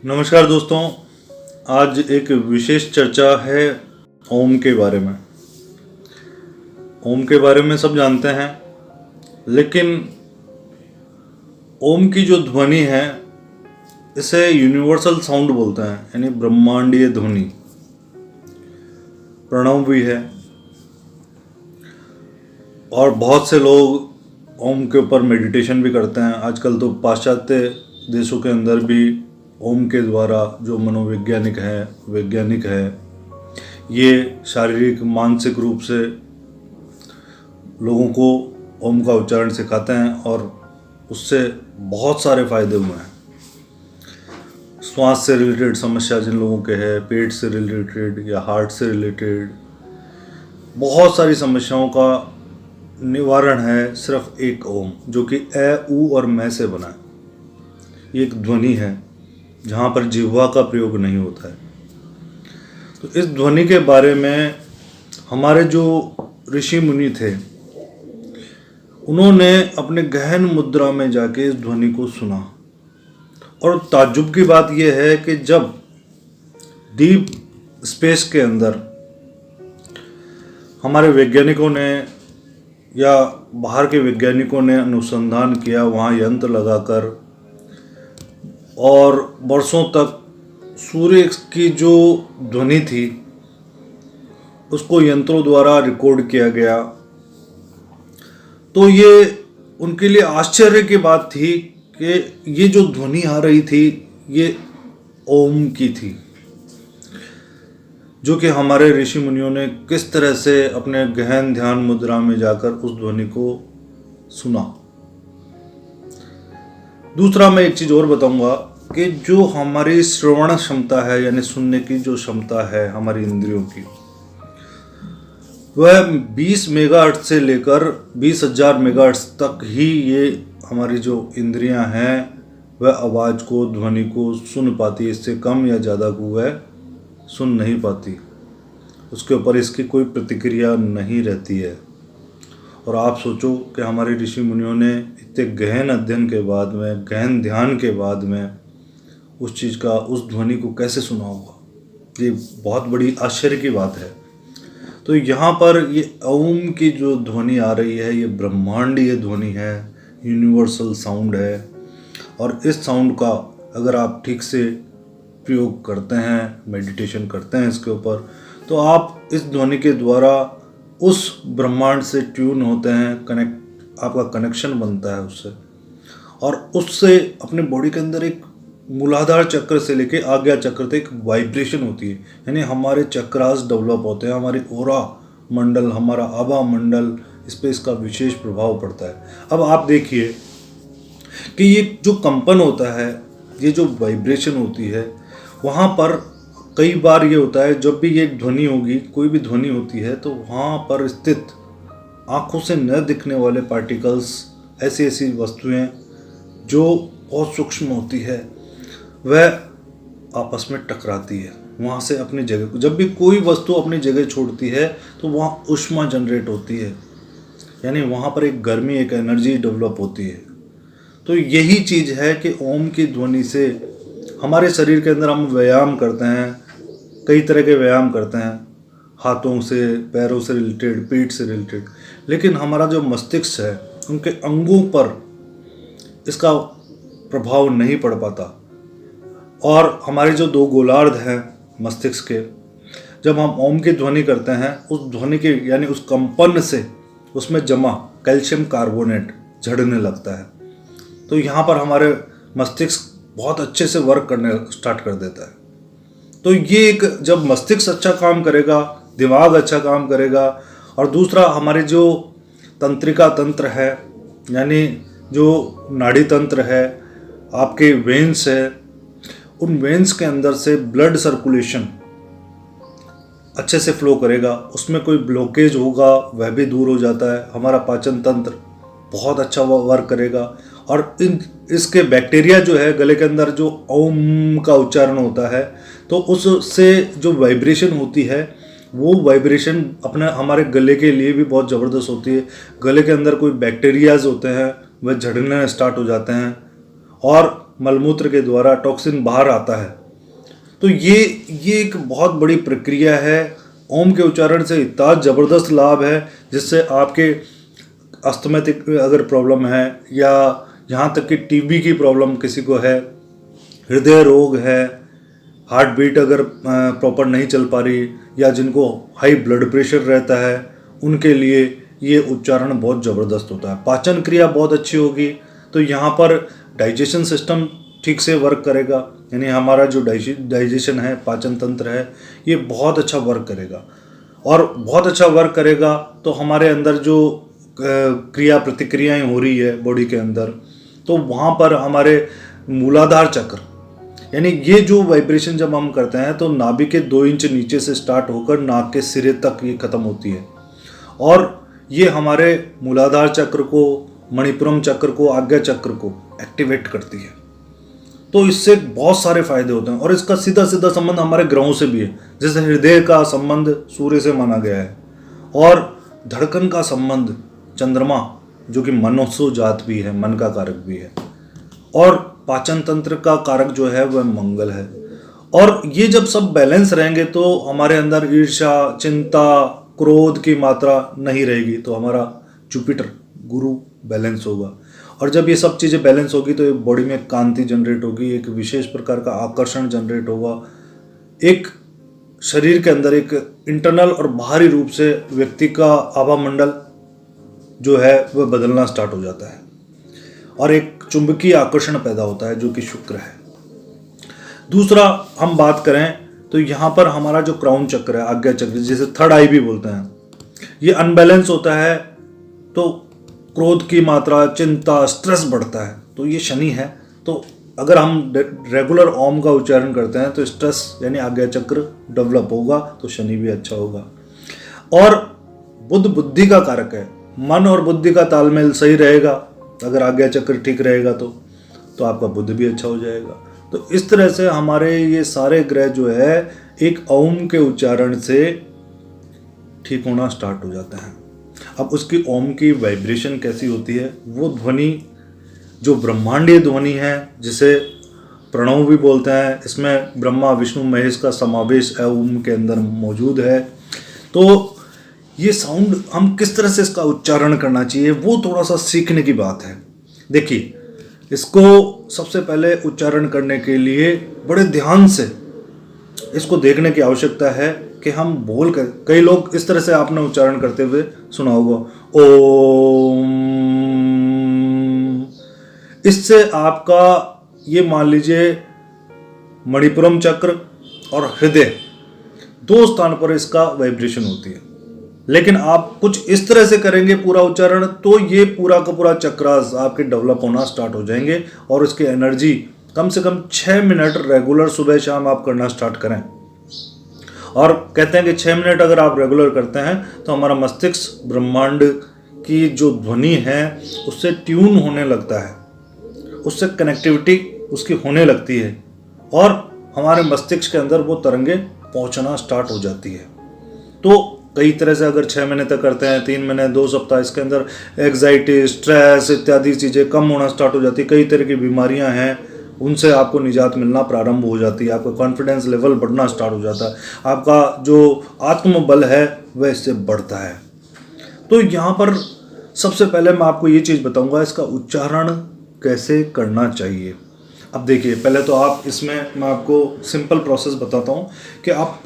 नमस्कार दोस्तों। आज एक विशेष चर्चा है ओम के बारे में। ओम के बारे में सब जानते हैं, लेकिन ओम की जो ध्वनि है इसे यूनिवर्सल साउंड बोलते हैं, यानी ब्रह्मांडीय ध्वनि। प्रणव भी है और बहुत से लोग ओम के ऊपर मेडिटेशन भी करते हैं। आजकल तो पाश्चात्य देशों के अंदर भी ओम के द्वारा जो वैज्ञानिक है, ये शारीरिक मानसिक रूप से लोगों को ओम का उच्चारण सिखाते हैं और उससे बहुत सारे फायदे हुए हैं। श्वास से रिलेटेड समस्या जिन लोगों के है, पेट से रिलेटेड या हार्ट से रिलेटेड बहुत सारी समस्याओं का निवारण है सिर्फ एक ओम, जो कि ए, ऊ और मैं से बना है। ये एक ध्वनि है जहाँ पर जिह्वा का प्रयोग नहीं होता है। तो इस ध्वनि के बारे में हमारे जो ऋषि मुनि थे, उन्होंने अपने गहन मुद्रा में जाके इस ध्वनि को सुना। और ताज्जुब की बात यह है कि जब डीप स्पेस के अंदर हमारे वैज्ञानिकों ने या बाहर के वैज्ञानिकों ने अनुसंधान किया, वहाँ यंत्र लगाकर, और वर्षों तक सूर्य की जो ध्वनि थी उसको यंत्रों द्वारा रिकॉर्ड किया गया, तो ये उनके लिए आश्चर्य की बात थी कि ये जो ध्वनि आ रही थी ये ओम की थी, जो कि हमारे ऋषि मुनियों ने किस तरह से अपने गहन ध्यान मुद्रा में जाकर उस ध्वनि को सुना। दूसरा मैं एक चीज़ और बताऊंगा कि जो हमारी श्रवण क्षमता है, यानी सुनने की जो क्षमता है हमारी इंद्रियों की, वह 20 मेगाहर्ट्ज से लेकर 20,000 मेगाहर्ट्ज तक ही ये हमारी जो इंद्रियां हैं वह आवाज़ को, ध्वनि को सुन पाती है। इससे कम या ज़्यादा को वह सुन नहीं पाती, उसके ऊपर इसकी कोई प्रतिक्रिया नहीं रहती है। और आप सोचो कि हमारे ऋषि मुनियों ने इतने गहन अध्ययन के बाद में, गहन ध्यान के बाद में उस चीज़ का, उस ध्वनि को कैसे सुना होगा। ये बहुत बड़ी आश्चर्य की बात है। तो यहाँ पर ये ओम की जो ध्वनि आ रही है ये ब्रह्मांडीय ध्वनि है, यूनिवर्सल साउंड है। और इस साउंड का अगर आप ठीक से प्रयोग करते हैं, मेडिटेशन करते हैं इसके ऊपर, तो आप इस ध्वनि के द्वारा उस ब्रह्मांड से ट्यून होते हैं, आपका कनेक्शन बनता है उससे, और उससे अपने बॉडी के अंदर एक मूलाधार चक्र से लेके आज्ञा चक्र तक एक वाइब्रेशन होती है, यानी हमारे चक्रास डेवलप होते हैं, हमारी ओरा मंडल, हमारा आभा मंडल, इस पर इसका विशेष प्रभाव पड़ता है। अब आप देखिए कि ये जो कंपन होता है, ये जो वाइब्रेशन होती है, वहाँ पर कई बार ये होता है जब भी ये ध्वनि होगी, कोई भी ध्वनि होती है, तो वहाँ पर स्थित आँखों से न दिखने वाले पार्टिकल्स, ऐसी वस्तुएं जो बहुत सूक्ष्म होती है, वह आपस में टकराती है। वहाँ से अपनी जगह को, जब भी कोई वस्तु अपनी जगह छोड़ती है तो वहाँ ऊष्मा जनरेट होती है, यानी वहाँ पर एक गर्मी, एक एनर्जी डेवलप होती है। तो यही चीज़ है कि ओम की ध्वनि से हमारे शरीर के अंदर हम व्यायाम करते हैं, कई तरह के व्यायाम करते हैं, हाथों से, पैरों से रिलेटेड, पीठ से रिलेटेड, लेकिन हमारा जो मस्तिष्क है, उनके अंगों पर इसका प्रभाव नहीं पड़ पाता। और हमारे जो दो गोलार्ध हैं मस्तिष्क के, जब हम ओम की ध्वनि करते हैं, उस ध्वनि के यानी उस कंपन से उसमें जमा कैल्शियम कार्बोनेट झड़ने लगता है। तो यहाँ पर हमारे मस्तिष्क बहुत अच्छे से वर्क करने स्टार्ट कर देता है। तो ये एक, जब मस्तिष्क अच्छा काम करेगा, दिमाग अच्छा काम करेगा, और दूसरा हमारे जो तंत्रिका तंत्र है, यानी जो नाड़ी तंत्र है, आपके वेन्स है, उन वेन्स के अंदर से ब्लड सर्कुलेशन अच्छे से फ्लो करेगा, उसमें कोई ब्लॉकेज होगा वह भी दूर हो जाता है। हमारा पाचन तंत्र बहुत अच्छा वर्क करेगा, और इसके बैक्टीरिया जो है गले के अंदर, जो ओम का उच्चारण होता है, तो उससे जो वाइब्रेशन होती है, वो वाइब्रेशन अपने हमारे गले के लिए भी बहुत ज़बरदस्त होती है। गले के अंदर कोई बैक्टीरियाज होते हैं वह झड़ने स्टार्ट हो जाते हैं, और मलमूत्र के द्वारा टॉक्सिन बाहर आता है। तो ये एक बहुत बड़ी प्रक्रिया है। ओम के उच्चारण से इतना ज़बरदस्त लाभ है, जिससे आपके अस्थमैटिक अगर प्रॉब्लम है, या यहाँ तक कि टीबी की प्रॉब्लम किसी को है, हृदय रोग है, हार्ट बीट अगर प्रॉपर नहीं चल पा रही, या जिनको हाई ब्लड प्रेशर रहता है, उनके लिए ये उच्चारण बहुत ज़बरदस्त होता है। पाचन क्रिया बहुत अच्छी होगी, तो यहाँ पर डाइजेशन सिस्टम ठीक से वर्क करेगा, यानी हमारा जो डाइजेशन है, पाचन तंत्र है, ये बहुत अच्छा वर्क करेगा। और बहुत अच्छा वर्क करेगा तो हमारे अंदर जो क्रिया प्रतिक्रियाएं हो रही है बॉडी के अंदर, तो वहाँ पर हमारे मूलाधार चक्र, यानी ये जो वाइब्रेशन जब हम करते हैं तो नाभि के 2 इंच नीचे से स्टार्ट होकर नाक के सिरे तक ये खत्म होती है, और ये हमारे मूलाधार चक्र को, मणिपुरम चक्र को, आज्ञा चक्र को एक्टिवेट करती है। तो इससे बहुत सारे फायदे होते हैं, और इसका सीधा सीधा संबंध हमारे ग्रहों से भी है। जैसे हृदय का संबंध सूर्य से माना गया है, और धड़कन का संबंध चंद्रमा, जो कि मनोत्सव जात भी है, मन का कारक भी है, और पाचन तंत्र का कारक जो है वह मंगल है। और ये जब सब बैलेंस रहेंगे तो हमारे अंदर ईर्ष्या, चिंता, क्रोध की मात्रा नहीं रहेगी, तो हमारा जुपिटर गुरु बैलेंस होगा। और जब ये सब चीज़ें बैलेंस होगी तो एक बॉडी में कांति जनरेट होगी, एक विशेष प्रकार का आकर्षण जनरेट होगा, एक शरीर के अंदर एक इंटरनल और बाहरी रूप से व्यक्ति का आभा मंडल जो है वह बदलना स्टार्ट हो जाता है, और एक चुंबकीय आकर्षण पैदा होता है जो कि शुक्र है। दूसरा हम बात करें तो यहाँ पर हमारा जो क्राउन चक्र है, आज्ञा चक्र, जिसे थर्ड आई भी बोलते हैं, ये अनबैलेंस होता है तो क्रोध की मात्रा, चिंता, स्ट्रेस बढ़ता है, तो ये शनि है। तो अगर हम रेगुलर ओम का उच्चारण करते हैं तो स्ट्रेस यानी आज्ञा चक्र डेवलप होगा, तो शनि भी अच्छा होगा। और बुद्ध बुद्धि का कारक है, मन और बुद्धि का तालमेल सही रहेगा, अगर आज्ञा चक्र ठीक रहेगा तो आपका बुद्ध भी अच्छा हो जाएगा। तो इस तरह से हमारे ये सारे ग्रह जो है एक ओम के उच्चारण से ठीक होना स्टार्ट हो जाता है। अब उसकी ओम की वाइब्रेशन कैसी होती है, वो ध्वनि जो ब्रह्मांडीय ध्वनि है, जिसे प्रणव भी बोलते हैं, इसमें ब्रह्मा विष्णु महेश का समावेश ओम के अंदर मौजूद है। तो ये साउंड हम किस तरह से इसका उच्चारण करना चाहिए, वो थोड़ा सा सीखने की बात है। देखिए, इसको सबसे पहले उच्चारण करने के लिए बड़े ध्यान से इसको देखने की आवश्यकता है कि हम बोल कर, कई लोग इस तरह से आपने उच्चारण करते हुए सुना होगा, ओम। इससे आपका ये मान लीजिए मणिपुरम चक्र और हृदय 2 स्थान पर इसका वाइब्रेशन होती है। लेकिन आप कुछ इस तरह से करेंगे पूरा उच्चारण, तो ये पूरा का पूरा चक्रास आपके डेवलप होना स्टार्ट हो जाएंगे, और उसकी एनर्जी कम से कम 6 मिनट रेगुलर सुबह शाम आप करना स्टार्ट करें। और कहते हैं कि 6 मिनट अगर आप रेगुलर करते हैं तो हमारा मस्तिष्क ब्रह्मांड की जो ध्वनि है उससे ट्यून होने लगता है, उससे कनेक्टिविटी उसकी होने लगती है, और हमारे मस्तिष्क के अंदर वो तरंगे पहुंचना स्टार्ट हो जाती है। तो कई तरह से अगर 6 महीने तक करते हैं, 3 महीने, 2 सप्ताह, इसके अंदर एग्जाइटी, स्ट्रेस इत्यादि चीज़ें कम होना स्टार्ट हो जाती है। कई तरह की बीमारियां हैं, उनसे आपको निजात मिलना प्रारंभ हो जाती है, आपका कॉन्फिडेंस लेवल बढ़ना स्टार्ट हो जाता है, आपका जो आत्मबल है वह इससे बढ़ता है। तो यहाँ पर सबसे पहले मैं आपको ये चीज़ बताऊँगा, इसका उच्चारण कैसे करना चाहिए। अब देखिए, पहले तो आप इसमें मैं आपको सिंपल प्रोसेस बताता हूँ कि आप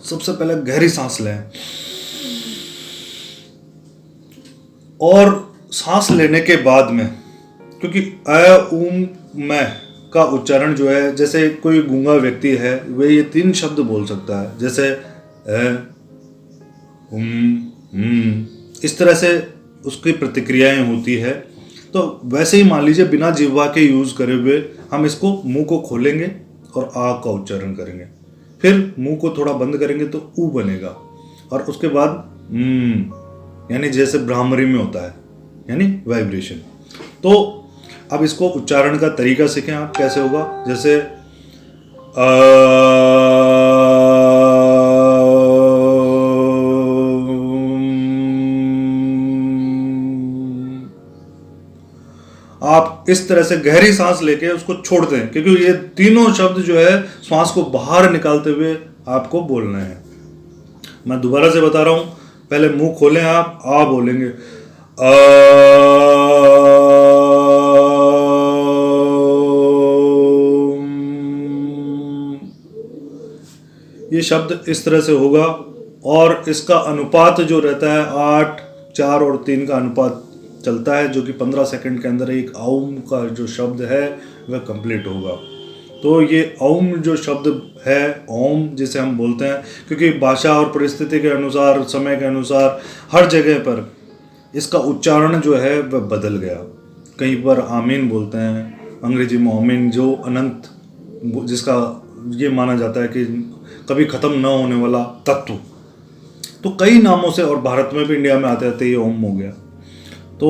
सबसे पहले गहरी सांस लें, और सांस लेने के बाद में, क्योंकि अ उम मैं का उच्चारण जो है, जैसे कोई गूंगा व्यक्ति है वह ये 3 शब्द बोल सकता है, जैसे इस तरह से उसकी प्रतिक्रियाएं होती है। तो वैसे ही मान लीजिए बिना जिह्वा के यूज़ करे हुए हम इसको मुंह को खोलेंगे और आ का उच्चारण करेंगे, फिर मुंह को थोड़ा बंद करेंगे तो ऊ बनेगा, और उसके बाद यानी जैसे ब्राह्मरी में होता है, यानी वाइब्रेशन। तो अब इसको उच्चारण का तरीका सीखें आप, कैसे होगा, जैसे आप इस तरह से गहरी सांस लेके उसको छोड़ते हैं, क्योंकि ये तीनों शब्द जो है श्वास को बाहर निकालते हुए आपको बोलना है। मैं दोबारा से बता रहा हूं, पहले मुंह खोलें, आप आ बोलेंगे ये शब्द इस तरह से होगा। और इसका अनुपात जो रहता है 8, 4 और 3 का अनुपात चलता है, जो कि 15 सेकंड के अंदर एक औम का जो शब्द है वह कंप्लीट होगा। तो ये औम जो शब्द है, ओम जिसे हम बोलते हैं, क्योंकि भाषा और परिस्थिति के अनुसार, समय के अनुसार हर जगह पर इसका उच्चारण जो है वह बदल गया। कहीं पर आमीन बोलते हैं, अंग्रेजी में आमीन, जो अनंत, जिसका ये माना जाता है कि कभी ख़त्म न होने वाला तत्व। तो कई नामों से, और भारत में भी, इंडिया में आते आते ये ओम हो गया। तो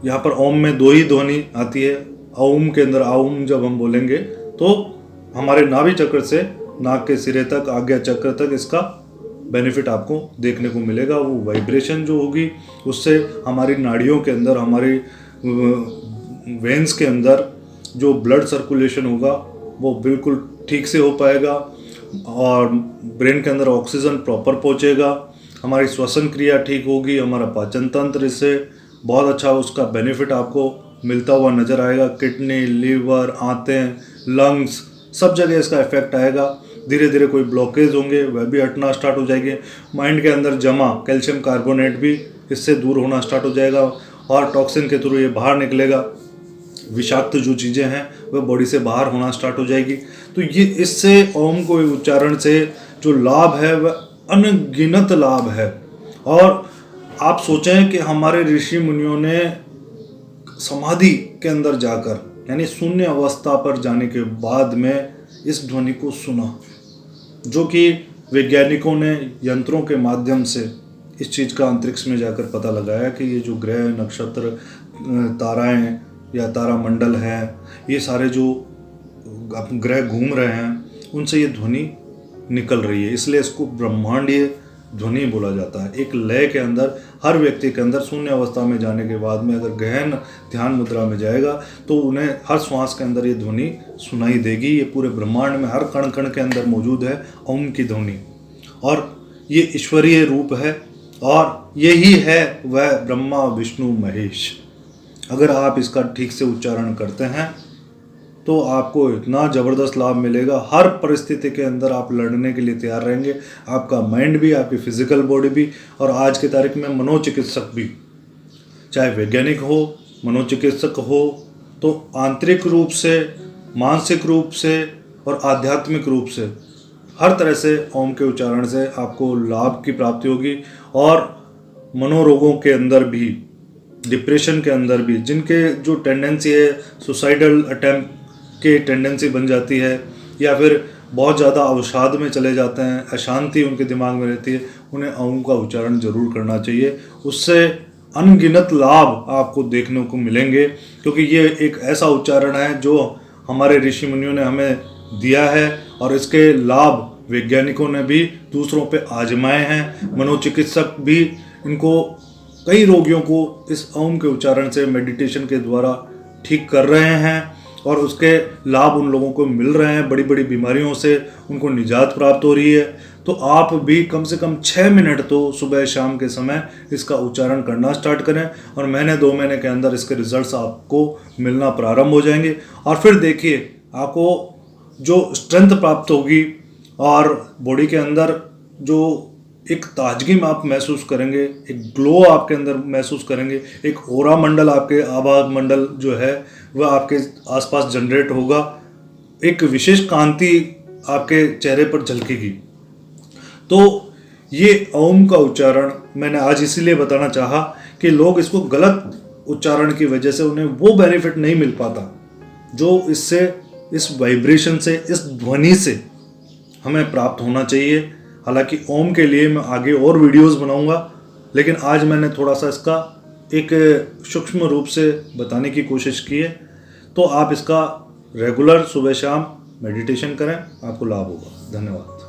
यहाँ पर ओम में 2 ही ध्वनि आती है। ओम के अंदर औम जब हम बोलेंगे तो हमारे नाभि चक्र से नाक के सिरे तक, आज्ञा चक्र तक इसका बेनिफिट आपको देखने को मिलेगा। वो वाइब्रेशन जो होगी उससे हमारी नाड़ियों के अंदर, हमारी वेन्स के अंदर जो ब्लड सर्कुलेशन होगा वो बिल्कुल ठीक से हो पाएगा, और ब्रेन के अंदर ऑक्सीजन प्रॉपर पहुंचेगा, हमारी श्वसन क्रिया ठीक होगी, हमारा पाचन तंत्र इससे बहुत अच्छा उसका बेनिफिट आपको मिलता हुआ नज़र आएगा। किडनी, लीवर, आंतें, लंग्स, सब जगह इसका इफेक्ट आएगा। धीरे धीरे कोई ब्लॉकेज होंगे वह भी हटना स्टार्ट हो जाएंगे। माइंड के अंदर जमा कैल्शियम कार्बोनेट भी इससे दूर होना स्टार्ट हो जाएगा, और टॉक्सिन के थ्रू ये बाहर निकलेगा। विषाक्त जो चीज़ें हैं वह बॉडी से बाहर होना स्टार्ट हो जाएगी। तो ये इससे ओम को उच्चारण से जो लाभ है वह अनगिनत लाभ है। और आप सोचें कि हमारे ऋषि मुनियों ने समाधि के अंदर जाकर, यानी शून्य अवस्था पर जाने के बाद में इस ध्वनि को सुना, जो कि वैज्ञानिकों ने यंत्रों के माध्यम से इस चीज़ का अंतरिक्ष में जाकर पता लगाया कि ये जो ग्रह, नक्षत्र, ताराएं या तारामंडल है, ये सारे जो ग्रह घूम रहे हैं उनसे ये ध्वनि निकल रही है। इसलिए इसको ब्रह्मांडीय ध्वनि बोला जाता है। एक लय के अंदर, हर व्यक्ति के अंदर शून्य अवस्था में जाने के बाद में अगर गहन ध्यान मुद्रा में जाएगा तो उन्हें हर श्वास के अंदर ये ध्वनि सुनाई देगी। ये पूरे ब्रह्मांड में हर कण कण के अंदर मौजूद है ओम की ध्वनि, और ये ईश्वरीय रूप है, और यही है वह ब्रह्मा, विष्णु, महेश। अगर आप इसका ठीक से उच्चारण करते हैं तो आपको इतना ज़बरदस्त लाभ मिलेगा। हर परिस्थिति के अंदर आप लड़ने के लिए तैयार रहेंगे, आपका माइंड भी, आपकी फिजिकल बॉडी भी, और आज की तारीख में मनोचिकित्सक भी, चाहे वैज्ञानिक हो, मनोचिकित्सक हो, तो आंतरिक रूप से, मानसिक रूप से और आध्यात्मिक रूप से हर तरह से ओम के उच्चारण से आपको लाभ की प्राप्ति होगी। और मनोरोगों के अंदर भी, डिप्रेशन के अंदर भी, जिनके जो टेंडेंसी है सुसाइडल अटैम्प्ट की टेंडेंसी बन जाती है, या फिर बहुत ज़्यादा अवसाद में चले जाते हैं, अशांति उनके दिमाग में रहती है, उन्हें ओम का उच्चारण जरूर करना चाहिए। उससे अनगिनत लाभ आपको देखने को मिलेंगे, क्योंकि ये एक ऐसा उच्चारण है जो हमारे ऋषि मुनियों ने हमें दिया है, और इसके लाभ वैज्ञानिकों ने भी दूसरों पे आजमाए हैं। मनोचिकित्सक भी इनको, कई रोगियों को इस ओम के उच्चारण से मेडिटेशन के द्वारा ठीक कर रहे हैं, और उसके लाभ उन लोगों को मिल रहे हैं। बड़ी बड़ी बीमारियों से उनको निजात प्राप्त हो रही है। तो आप भी कम से कम 6 मिनट तो सुबह शाम के समय इसका उच्चारण करना स्टार्ट करें, और महीने 2 महीने के अंदर इसके रिजल्ट्स आपको मिलना प्रारंभ हो जाएंगे। और फिर देखिए, आपको जो स्ट्रेंथ प्राप्त होगी, और बॉडी के अंदर जो एक ताजगी में आप महसूस करेंगे, एक ग्लो आपके अंदर महसूस करेंगे, एक ओरा मंडल, आपके आभा मंडल जो है वह आपके आसपास जनरेट होगा, एक विशेष कांति आपके चेहरे पर झलकेगी। तो ये ओम का उच्चारण मैंने आज इसीलिए बताना चाहा कि लोग इसको गलत उच्चारण की वजह से उन्हें वो बेनिफिट नहीं मिल पाता जो इससे, इस वाइब्रेशन से, इस ध्वनि से हमें प्राप्त होना चाहिए। हालांकि ओम के लिए मैं आगे और वीडियोस बनाऊंगा, लेकिन आज मैंने थोड़ा सा इसका एक सूक्ष्म रूप से बताने की कोशिश की है। तो आप इसका रेगुलर सुबह शाम मेडिटेशन करें, आपको लाभ होगा। धन्यवाद।